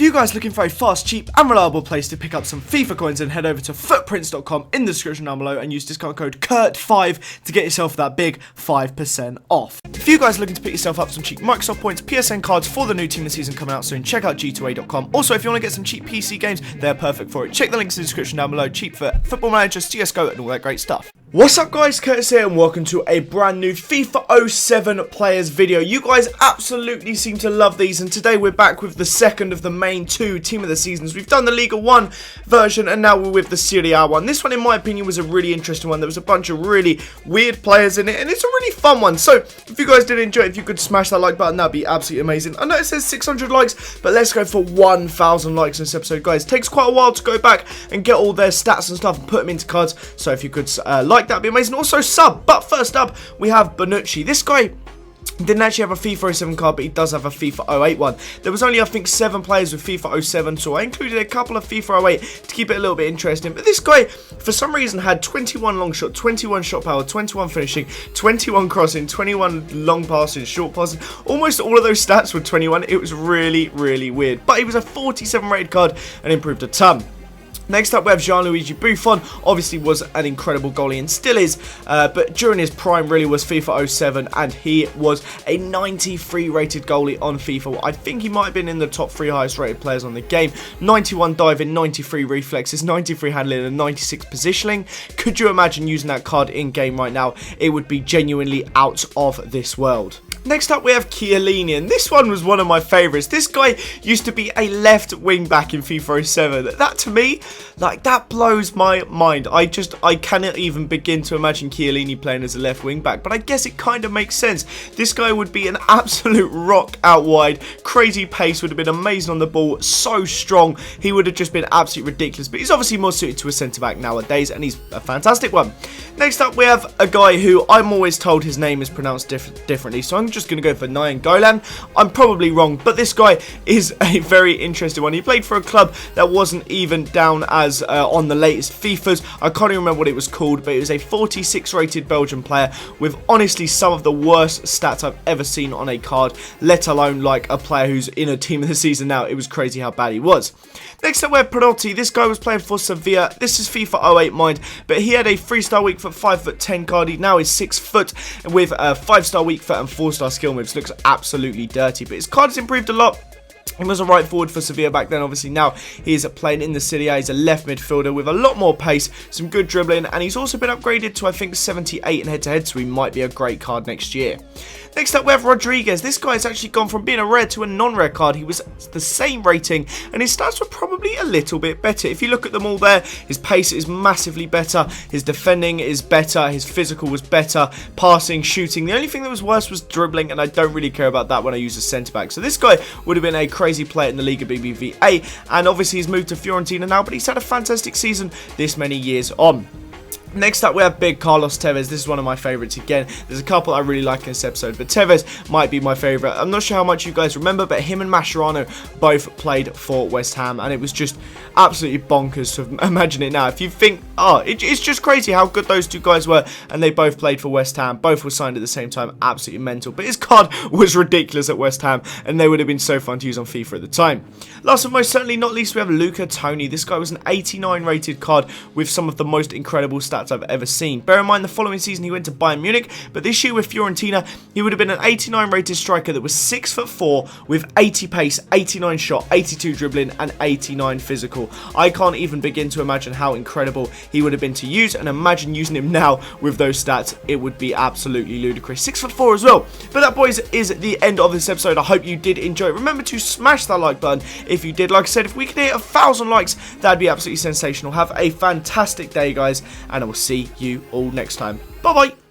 For you guys looking for a fast, cheap and reliable place to pick up some FIFA coins, and head over to footprints.com in the description down below and use discount code KURT5 to get yourself that big 5% off. If you guys are looking to pick yourself up some cheap Microsoft points, PSN cards for the new team of the season coming out soon, check out g2a.com. Also, if you want to get some cheap PC games, they're perfect for it. Check the links in the description down below, cheap for Football Manager, CSGO and all that great stuff. What's up guys, Curtis here and welcome to a brand new FIFA 07 players video. You guys absolutely seem to love these, and today we're back with the second of the main two team of the seasons. We've done the Liga 1 version and now we're with the Serie A one. This one in my opinion was a really interesting one. There was a bunch of really weird players in it and it's a really fun one. So if you guys did enjoy it, if you could smash that like button, that'd be absolutely amazing. I know it says 600 likes, but let's go for 1,000 likes in this episode guys. It takes quite a while to go back and get all their stats and stuff and put them into cards, so if you could like, that'd be amazing. Also sub. But first up we have Bonacci. This guy didn't actually have a FIFA 07 card, but he does have a FIFA 08 one. There was only, I think, 7 players with FIFA 07, so I included a couple of FIFA 08 to keep it a little bit interesting. But this guy, for some reason, had 21 long shot, 21 shot power, 21 finishing, 21 crossing, 21 long passing, short passing. Almost all of those stats were 21. It was really, really weird. But he was a 47 rated card and improved a ton. Next up we have Gianluigi. Buffon obviously was an incredible goalie and still is, but during his prime really was FIFA 07 and he was a 93 rated goalie on FIFA. I think he might have been in the top 3 highest rated players on the game. 91 diving, 93 reflexes, 93 handling and 96 positioning. Could you imagine using that card in game right now? It would be genuinely out of this world. Next up we have Chiellini, and this one was one of my favourites. This guy used to be a left wing back in FIFA 07. That to me, like, that blows my mind. I cannot even begin to imagine Chiellini playing as a left wing back, but I guess it kind of makes sense. This guy would be an absolute rock out wide, crazy pace, would have been amazing on the ball, so strong. He would have just been absolutely ridiculous, but he's obviously more suited to a centre back nowadays and he's a fantastic one. Next up we have a guy who I'm always told his name is pronounced differently, so I'm just going to go for Golan. I'm probably wrong, but this guy is a very interesting one. He played for a club that wasn't even down as on the latest FIFAs. I can't even remember what it was called, but it was a 46 rated Belgian player with honestly some of the worst stats I've ever seen on a card, let alone like a player who's in a team of the season now. It was crazy how bad he was. Next up we have Bonacci. This guy was playing for Sevilla. This is FIFA 08 mind, but he had a 3-star weak foot, 5'10" card. He now is 6 foot with a 5-star weak foot and 4-star skill moves. Looks absolutely dirty, but his card has improved a lot. He was a right forward for Sevilla back then. Obviously now he is playing in the Serie. He's a left midfielder with a lot more pace, some good dribbling, and he's also been upgraded to I think 78 in head-to-head, so he might be a great card next year. Next up we have Rodriguez. This guy's actually gone from being a rare to a non-rare card. He was the same rating and his stats were probably a little bit better. If you look at them all there, his pace is massively better, his defending is better, his physical was better, passing, shooting. The only thing that was worse was dribbling, and I don't really care about that when I use a centre-back. So this guy would have been a crazy player in the Liga BBVA, and obviously he's moved to Fiorentina now, but he's had a fantastic season this many years on. Next up we have big Carlos Tevez. This is one of my favourites again. There's a couple I really like in this episode, but Tevez might be my favourite. I'm not sure how much you guys remember, but him and Mascherano both played for West Ham, and it was just absolutely bonkers to imagine it now. If you think, it's just crazy how good those two guys were, and they both played for West Ham. Both were signed at the same time. Absolutely mental. But his card was ridiculous at West Ham, and they would have been so fun to use on FIFA at the time. Last but most certainly not least, we have Luca Toni. This guy was an 89 rated card with some of the most incredible stats I've ever seen. Bear in mind the following season he went to Bayern Munich, but this year with Fiorentina he would have been an 89 rated striker that was 6'4" with 80 pace, 89 shot, 82 dribbling and 89 physical. I can't even begin to imagine how incredible he would have been to use, and imagine using him now with those stats. It would be absolutely ludicrous. 6'4" as well. But that, boys, is the end of this episode. I hope you did enjoy it. Remember to smash that like button if you did. Like I said, if we could hit 1,000 likes, that'd be absolutely sensational. Have a fantastic day, guys, and I will see you all next time. Bye bye.